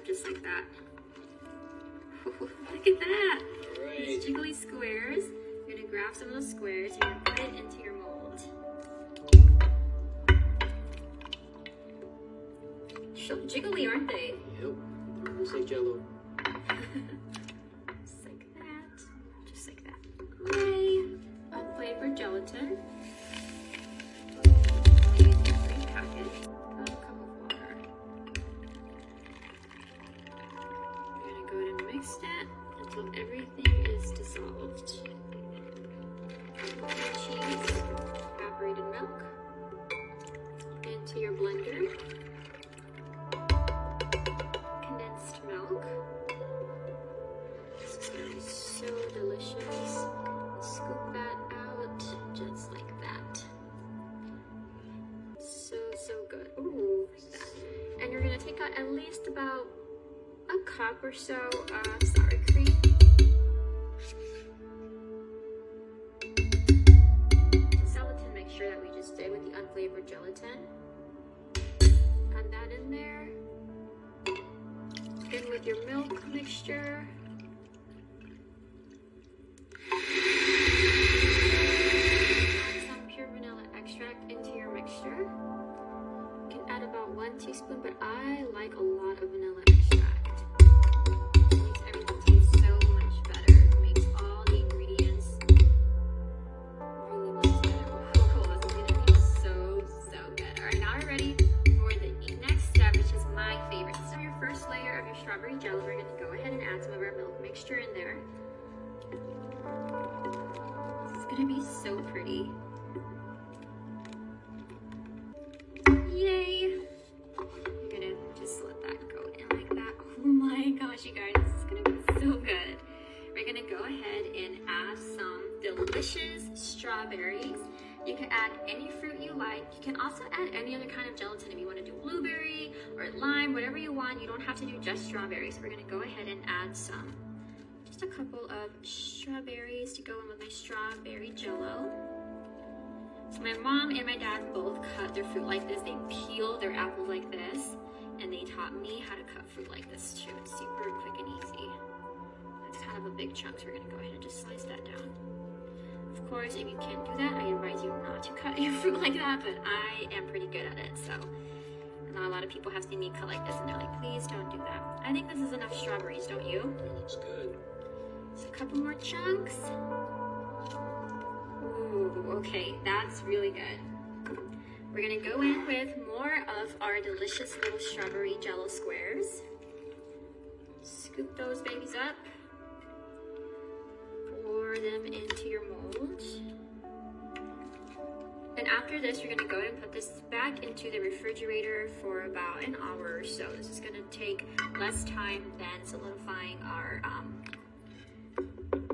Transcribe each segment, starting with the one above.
just like that. Look at that. All right. These jiggly squares. You're gonna grab some of those squares and you're gonna put it into your mold. So jiggly, aren't they? Yep. Almost like jello. Just like that. Just like that. Okay. Unflavored gelatin. Green packet. A cup of water. You're gonna go ahead and mix that until everything is dissolved. Cheese, evaporated milk into your blender. Condensed milk. This is gonna be so delicious. Scoop that out just like that. So good. Ooh, like that. And you're gonna take out at least about a cup or so of sour cream. Gelatin mixture that we just did with the unflavored gelatin. Add that in there. In with your milk mixture. Add some pure vanilla extract into your mixture. You can add about 1 teaspoon, but I like a lot of vanilla extract. It makes everything taste so much better. It makes all the ingredients really much better. Oh, this is gonna be so good. Alright, now we're ready for the next step, which is my favorite. So your first layer of your strawberry jello, we're gonna go ahead and add some of our milk mixture in there. This is gonna be so pretty. Yay! You're gonna just let that go in like that. Oh my gosh, you guys, this is gonna be so good. We're gonna go ahead and add some delicious strawberries. You can add any fruit you like. You can also add any other kind of gelatin if you want to do blueberry or lime, whatever you want. You don't have to do just strawberries. We're gonna go ahead and add just a couple of strawberries to go in with my strawberry jello. So my mom and my dad both cut their fruit like this. They peel their apples like this, and they taught me how to cut fruit like this too. It's super quick and easy. That's kind of a big chunk, so we're gonna go ahead and just slice that down. Of course, if you can't do that, I advise you not to cut your fruit like that, but I am pretty good at it, so. Not a lot of people have seen me cut like this, and they're like, please don't do that. I think this is enough strawberries, don't you? That looks good. So a couple more chunks. Ooh, okay, that's really good. We're gonna go in with more of our delicious little strawberry jello squares. Scoop those babies up. Pour them into your mold. And after this, you're gonna go ahead and put this back into the refrigerator for about an hour or so. This is gonna take less time than solidifying our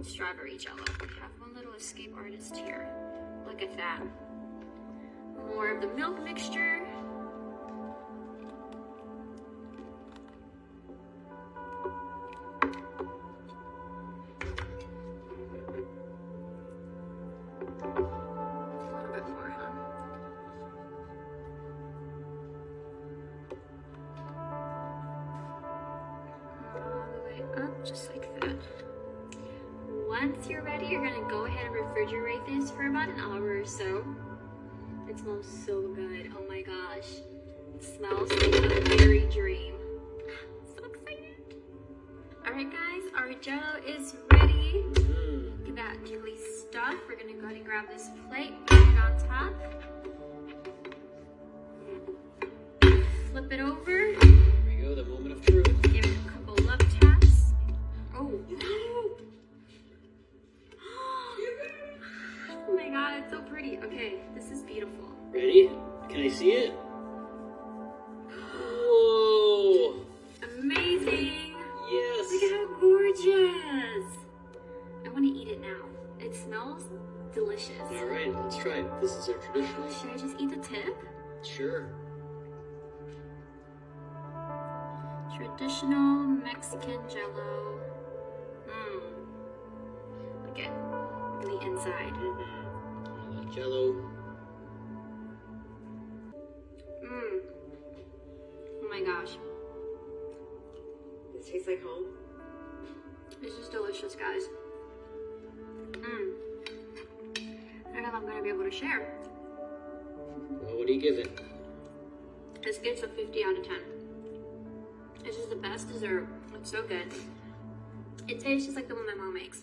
strawberry jello. We have one little escape artist here. Look at that. More of the milk mixture. A little bit more, huh? All the way up, just like that. Once you're ready, you're gonna go ahead and refrigerate this for about an hour or so. It smells so good. Oh my gosh. It smells like a berry dream. So excited. Alright guys, our jello is ready. Look at that jiggly stuff. We're gonna go ahead and grab this plate, put it on top. Flip it over. Here we go, the moment of truth. Give it a couple love taps. Oh. Oh my god, it's so pretty. Okay, this is beautiful. Ready? Can I see it? Whoa! Amazing! Yes! Look at how gorgeous! I want to eat it now. It smells delicious. Alright, let's try it. This is our traditional. Should I just eat the tip? Sure. Traditional Mexican jello. Look at the inside. All that jello. Oh my gosh. tastes like home. This is delicious, guys. I don't know if I'm gonna be able to share. Well, what do you give it? This gets a 50 out of 10. This is the best dessert. It's so good. It tastes just like the one my mom makes.